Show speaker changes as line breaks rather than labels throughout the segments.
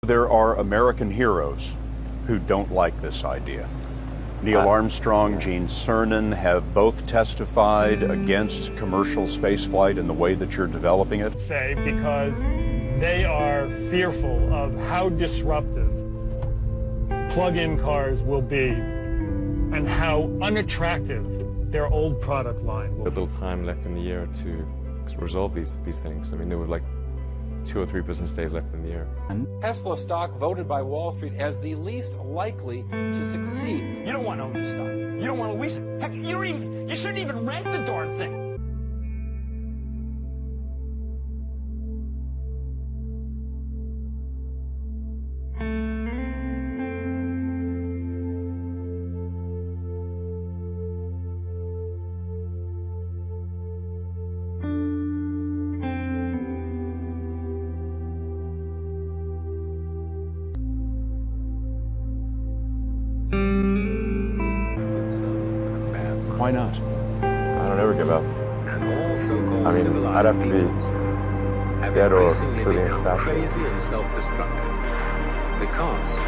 There are American heroes who don't like this idea. Neil Armstrong, Gene Cernan have both testified against commercial spaceflight and the way that you're developing it.
Say because they are fearful of how disruptive plug-in cars will be and how unattractive their old product line will be.
A little time left in the year to resolve these things. I mean, there were like 2 or 3 business days left in the year.
Tesla stock voted by Wall Street as the least likely to succeed.
You don't want to own the stock. You don't want to lease it. Heck, you shouldn't even rent the darn thing.
Why not?
I don't ever give up. I mean, I'd have to be dead or pretty incapacitated.
Crazy and self-destructive because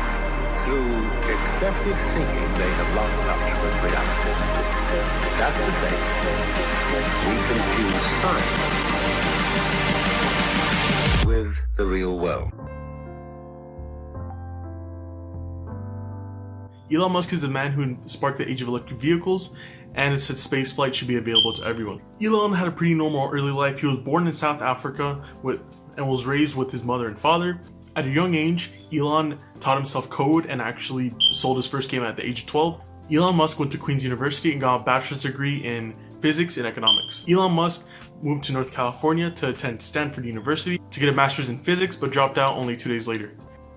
through excessive thinking they have lost touch with reality. That's to say, we confuse science with the real world.
Elon Musk is the man who sparked the age of electric vehicles and said spaceflight should be available to everyone. Elon had a pretty normal early life. He was born in South Africa and was raised with his mother and father. At a young age, Elon taught himself code and actually sold his first game at the age of 12. Elon Musk went to Queen's University and got a bachelor's degree in physics and economics. Elon Musk moved to North California to attend Stanford University to get a master's in physics, but dropped out only 2 days later.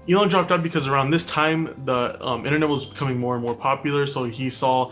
Elon dropped out because around this time the internet was becoming more and more popular, so he saw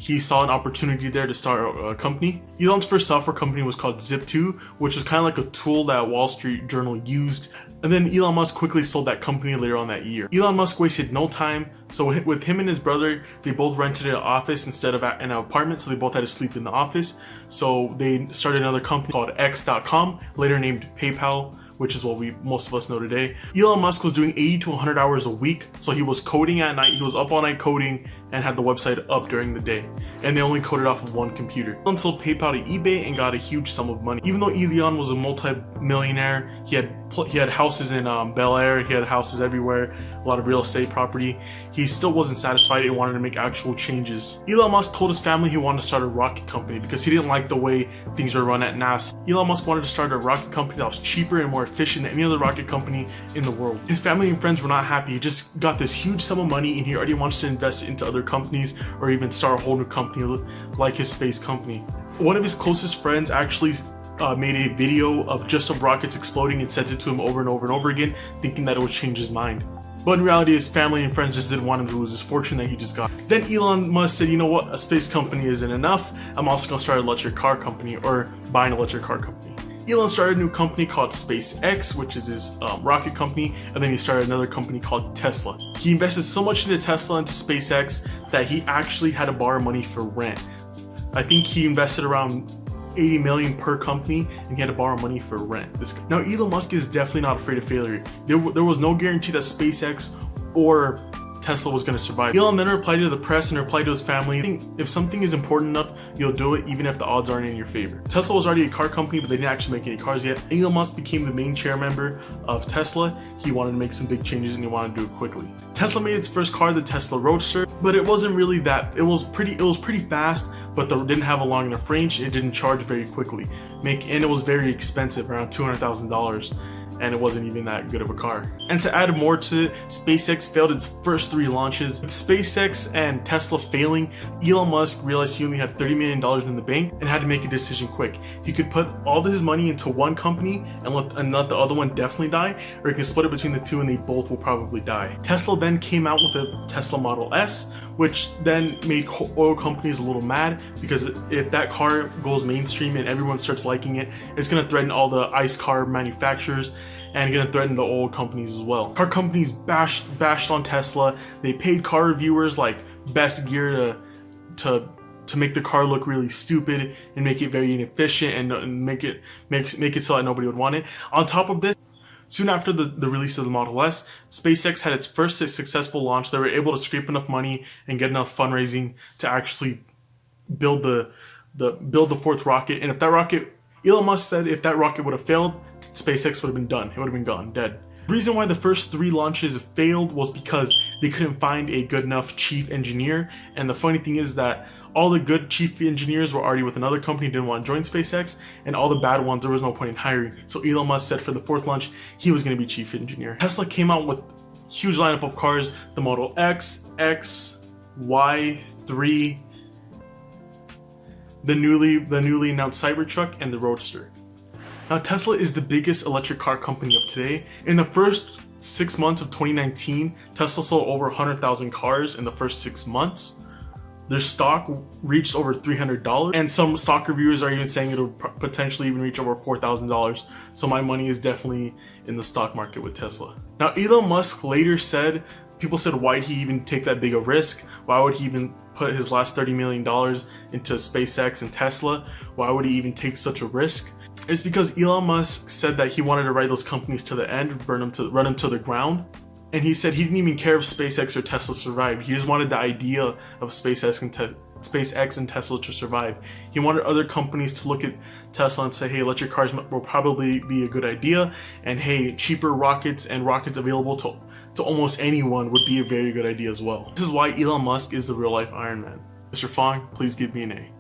an opportunity there to start a company. Elon's first software company was called Zip2, which was kind of like a tool that Wall Street Journal used. And then Elon Musk quickly sold that company later on that year. Elon Musk wasted no time, so with him and his brother, they both rented an office instead of an apartment, so they both had to sleep in the office. So they started another company called X.com, later named PayPal, which is what most of us know today. Elon Musk was doing 80 to 100 hours a week, so he was coding at night, he was up all night coding, and had the website up during the day. And they only coded off of one computer. Elon sold PayPal to eBay and got a huge sum of money. Even though Elon was a multi-millionaire, he had houses in Bel Air, he had houses everywhere, a lot of real estate property, he still wasn't satisfied and wanted to make actual changes. Elon Musk told his family he wanted to start a rocket company because he didn't like the way things were run at NASA. Elon Musk wanted to start a rocket company that was cheaper and more efficient than any other rocket company in the world. His family and friends were not happy. He just got this huge sum of money and he already wants to invest into other companies or even start a whole new company like his space company. One of his closest friends actually made a video of rockets exploding and sent it to him over and over and over again, thinking that it would change his mind. But in reality, his family and friends just didn't want him to lose his fortune that he just got. Then Elon Musk said, you know what, a space company isn't enough. I'm also gonna start an electric car company, or buy an electric car company. Elon started a new company called SpaceX, which is his rocket company, and then he started another company called Tesla. He invested so much into Tesla and into SpaceX that he actually had to borrow money for rent. I think he invested around 80 million per company and he had to borrow money for rent. Now Elon Musk is definitely not afraid of failure. There was no guarantee that SpaceX or Tesla was going to survive. Elon then replied to the press and replied to his family, if something is important enough, you'll do it even if the odds aren't in your favor. Tesla was already a car company, but they didn't actually make any cars yet. Elon Musk became the main chair member of Tesla. He wanted to make some big changes and he wanted to do it quickly. Tesla made its first car, the Tesla Roadster, but it wasn't really that. It was pretty fast, but it didn't have a long enough range. It didn't charge very quickly. And it was very expensive, around $200,000. And it wasn't even that good of a car. And to add more to it, SpaceX failed its first 3 launches. With SpaceX and Tesla failing, Elon Musk realized he only had $30 million in the bank and had to make a decision quick. He could put all of his money into one company and let the other one definitely die, or he can split it between the two and they both will probably die. Tesla then came out with the Tesla Model S, which then made oil companies a little mad, because if that car goes mainstream and everyone starts liking it, it's going to threaten all the ICE car manufacturers and going to threaten the oil companies as well. Car companies bashed on Tesla. They paid car reviewers like Best Gear to make the car look really stupid and make it very inefficient and make it so that nobody would want it. On top of this, Soon after the release of the Model S, SpaceX had its first successful launch. They were able to scrape enough money and get enough fundraising to actually build the fourth rocket. And if that rocket, Elon Musk said if that rocket would have failed, SpaceX would have been done. It would have been gone, dead. The reason why the first 3 launches failed was because they couldn't find a good enough chief engineer. And the funny thing is that all the good chief engineers were already with another company, didn't want to join SpaceX, and all the bad ones, there was no point in hiring. So Elon Musk said for the 4th launch, he was going to be chief engineer. Tesla came out with a huge lineup of cars, the Model X, X, Y, 3, the newly announced Cybertruck, and the Roadster. Now Tesla is the biggest electric car company of today. In the first 6 months of 2019, Tesla sold over 100,000 cars in the first 6 months. Their stock reached over $300, and some stock reviewers are even saying it'll potentially even reach over $4,000. So my money is definitely in the stock market with Tesla. Now Elon Musk later said, people said, why'd he even take that big a risk? Why would he even put his last $30 million into SpaceX and Tesla? Why would he even take such a risk? It's because Elon Musk said that he wanted to ride those companies to the end, run them to the ground. And he said he didn't even care if SpaceX or Tesla survived. He just wanted the idea of SpaceX and Tesla to survive. He wanted other companies to look at Tesla and say, hey, electric cars will probably be a good idea. And hey, cheaper rockets and rockets available to almost anyone would be a very good idea as well. This is why Elon Musk is the real life Iron Man. Mr. Fong, please give me an A.